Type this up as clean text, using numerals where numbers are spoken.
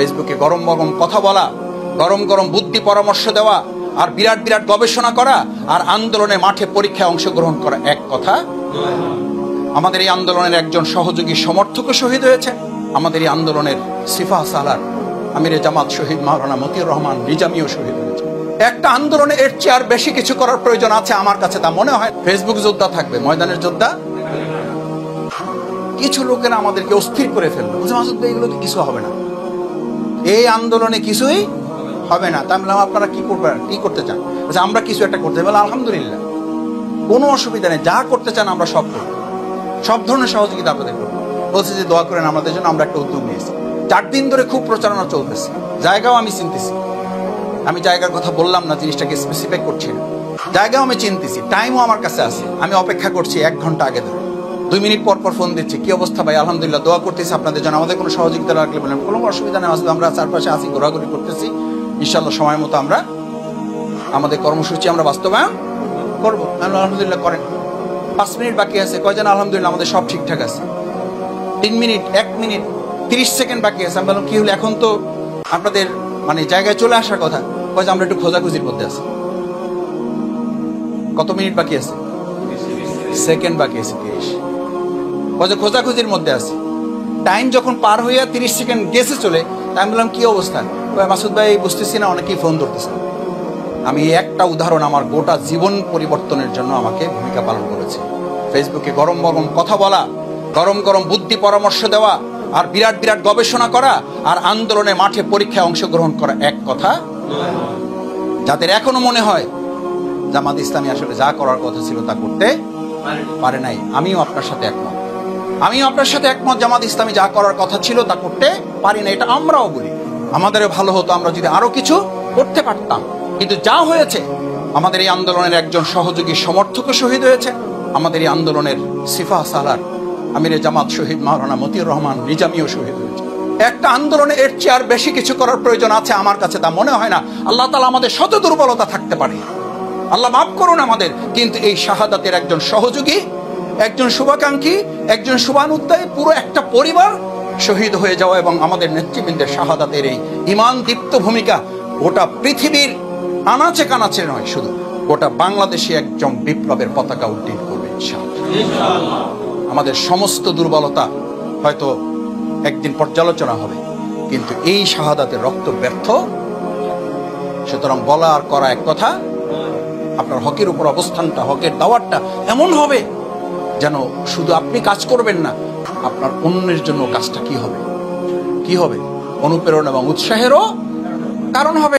ফেসবুকে গরম গরম কথা বলা, গরম গরম বুদ্ধি পরামর্শ দেওয়া, আর বিরাট বিরাট গবেষণা করা, আর আন্দোলনে মাঠে পরীক্ষায় অংশগ্রহণ করা এক কথা। আমাদের এই আন্দোলনের একজন সহযোগী সমর্থকও শহীদ হয়েছে। আমাদের এই আন্দোলনের সিফা সালার আমিরে জামাত শহীদ মাওলানা মতিউর রহমান নিজামীও শহীদ হয়েছে। একটা আন্দোলনে এর চেয়ে আর বেশি কিছু করার প্রয়োজন আছে আমার কাছে তা মনে হয়। ফেসবুক যোদ্ধা থাকবে, ময়দানের যোদ্ধা। কিছু লোকেরা আমাদেরকে অস্থির করে ফেললো, মাসুদ ভাই এগুলো তো কিছু হবে না, এই আন্দোলনে কিছুই হবে না। তা আমি বললাম আপনারা কি করবেন, কি করতে চান? আমরা কিছু একটা করতে বলে আলহামদুলিল্লাহ, কোনো অসুবিধা নেই, যা করতে চান আমরা সব করব, সব ধরনের সহযোগিতা আপনাদের করবো। বলছে যে দোয়া করেন আমাদের জন্য, আমরা একটা উদ্যোগ নিয়েছি। 4 দিন ধরে খুব প্রচারণা চলতেছে, জায়গাও আমি চিনতেছি। আমি জায়গার কথা বললাম না, জিনিসটাকে স্পেসিফাই করছি না, জায়গাও আমি চিনতেছি, টাইমও আমার কাছে আছে। আমি অপেক্ষা করছি 1 ঘন্টা আগে ধরে, 2 মিনিট পর পর ফোন দিচ্ছি, কি অবস্থা ভাই? আলহামদুলিল্লাহ, দোয়া করতেছি আপনাদের জন্য, আমাদের কোনো সহযোগিতা লাগলে বলেন। কোনো অসুবিধা নেই, আমরা চারপাশে আসি, ঘোরাঘুরি করতেছি, ইনশাল্লাহ সময় মতো আমরা আমাদের কর্মসূচি আমরা বাস্তবায়ন করবো। আলহামদুলিল্লাহ করেন। 5 মিনিট বাকি আছে, কয়জন আলহামদুলিল্লাহ আমাদের সব ঠিকঠাক আছে। 3 মিনিট, 1 মিনিট 30 সেকেন্ড বাকি আছে। আমি বললাম কি হলো, এখন তো আপনাদের মানে জায়গায় চলে আসার কথা। কয় যে আমরা একটু খোঁজাখুঁজির মধ্যে আছি। কত মিনিট বাকি আছে? সেকেন্ড বাকি আছে 30। কয় যে খোঁজাখুঁজির মধ্যে আছে। টাইম যখন পার হইয়া 30 সেকেন্ড গেছে চলে, আমি বললাম কি অবস্থা? মাসুদ ভাই বুঝতেছি না, অনেকেই ফোন ধরতেছে। আমি একটা উদাহরণ আমার গোটা জীবন পরিবর্তনের জন্য আমাকে ভূমিকা পালন করেছে। ফেসবুকে গরম গরম কথা বলা, গরম গরম বুদ্ধি পরামর্শ দেওয়া, আর বিরাট বিরাট গবেষণা করা, আর আন্দোলনে মাঠে পরীক্ষায় অংশগ্রহণ করা এক কথা। যাদের এখনো মনে হয় জামাত ইসলামী আসলে যা করার কথা ছিল তা করতে পারে নাই, আমিও আপনার সাথে একমত। জামাত ইসলামী যা করার কথা ছিল তা করতে পারি না, এটা আমরাও বলি। আমাদেরও ভালো হতো আমরা যদি আরো কিছু করতে পারতাম, কিন্তু যা হয়েছে। আমাদের এই আন্দোলনের একজন সহযোগী সমর্থকও শহীদ হয়েছে। আমাদের এই আন্দোলনের সিফা সালার আমিরে জামাত শহীদ মাওলানা মতিউর রহমান নিজামীও শহীদ হয়েছে। একটা আন্দোলনে এর চেয়ে আর বেশি কিছু করার প্রয়োজন আছে আমার কাছে তা মনে হয় না। আল্লাহ তাআলা আমাদের শত দুর্বলতা থাকতে পারে, আল্লাহ মাফ করুন আমাদের, কিন্তু এই শাহাদাতের একজন সহযোগী, একজন শুভাকাঙ্ক্ষী, একজন শুভানুদ্দায়ী, পুরো একটা পরিবার শহীদ হয়ে যাওয়া এবং আমাদের নেতৃবৃন্দের শাহাদাতের এই ঈমান দীপ্ত ভূমিকা গোটা পৃথিবীর আনাচে কানাচে নয়, শুধু গোটা বাংলাদেশে একজন বিপ্লবের পতাকা উড্ডীন করবে ইনশাআল্লাহ। আমাদের সমস্ত দুর্বলতা হয়তো একদিন পর্যালোচনা হবে, কিন্তু এই শাহাদাতের রক্ত ব্যর্থ। সুতরাং বলা আর করা এক কথা। আপনার হকের উপর অবস্থানটা, হকের দাওয়াতটা এমন হবে যেন শুধু আপনি কাজ করবেন না, আপনার অন্যের জন্য কাজটা কি হবে অনুপ্রেরণা এবং উৎসাহেরও কারণ হবে।